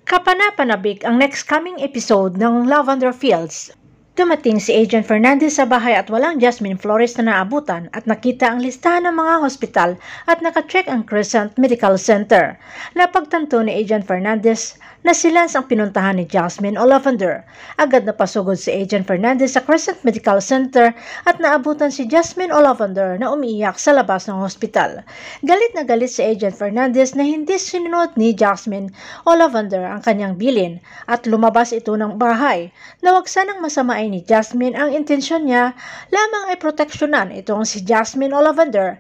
Kapanapanabik ang next coming episode ng Lavender Fields. Dumating si Agent Fernandez sa bahay at walang Jasmine Flores na naabutan at nakita ang listahan ng mga hospital at nakacheck ang Crescent Medical Center. Napagtanto ni Agent Fernandez na si Lance ang pinuntahan ni Jasmine o Lavender. Agad na pasugod si Agent Fernandez sa Crescent Medical Center at naabutan si Jasmine o Lavender na umiiyak sa labas ng hospital. Galit na galit si Agent Fernandez na hindi sinunod ni Jasmine o Lavender ang kanyang bilin at lumabas ito ng bahay. Na wag sanang masamain ni Jasmine ang intensyon niya lamang ay proteksyonan itong si Jasmine o Lavender.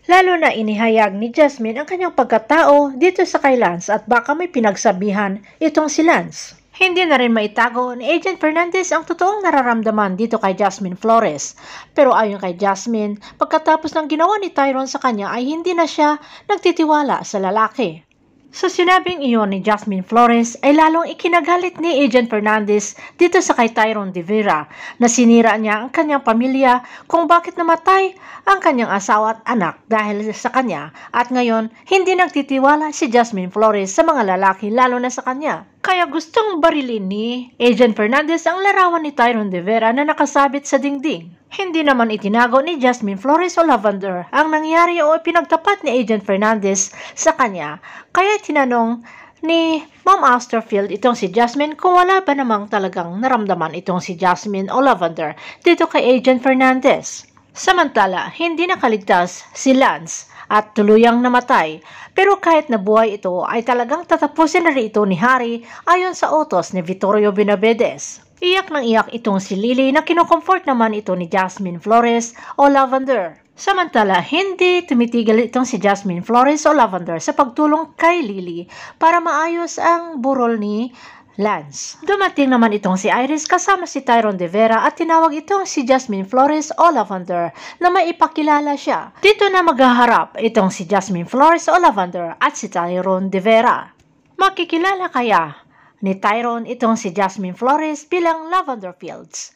Lalo na inihayag ni Jasmine ang kanyang pagkatao dito sa kay Lance at baka may pinagsabihan itong si Lance. Hindi na rin maitago ni Agent Fernandez ang totoong nararamdaman dito kay Jasmine Flores. Pero ayon kay Jasmine, pagkatapos ng ginawa ni Tyrone sa kanya ay hindi na siya nagtitiwala sa lalaki. Sa sinabing iyon ni Jasmine Flores ay lalong ikinagalit ni Agent Fernandez dito sa kay Tyrone de Vera na sinira niya ang kanyang pamilya kung bakit namatay ang kanyang asawa at anak dahil sa kanya at ngayon hindi nagtitiwala si Jasmine Flores sa mga lalaki lalo na sa kanya. Kaya gustong barilin ni Agent Fernandez ang larawan ni Tyrone de Vera na nakasabit sa dingding. Hindi naman itinago ni Jasmine Flores o Lavender ang nangyari o pinagtapat ni Agent Fernandez sa kanya. Kaya tinanong ni Ma'am Austerfield itong si Jasmine kung wala ba namang talagang naramdaman itong si Jasmine o Lavender dito kay Agent Fernandez. Samantala, hindi nakaligtas si Lance at tuluyang namatay. Pero kahit nabuhay ito ay talagang tatapusin na rin ito ni Harry ayon sa utos ni Vittorio Benavides. Iyak ng iyak itong si Lily na kinukomfort naman ito ni Jasmine Flores o Lavender. Samantala, hindi tumitigil itong si Jasmine Flores o Lavender sa pagtulong kay Lily para maayos ang burol ni Lance. Dumating naman itong si Iris kasama si Tyrone de Vera at tinawag itong si Jasmine Flores o Lavender na maipakilala siya. Dito na maghaharap itong si Jasmine Flores o Lavender at si Tyrone de Vera. Makikilala kaya ni Tyrone itong si Jasmine Flores bilang Lavender Fields.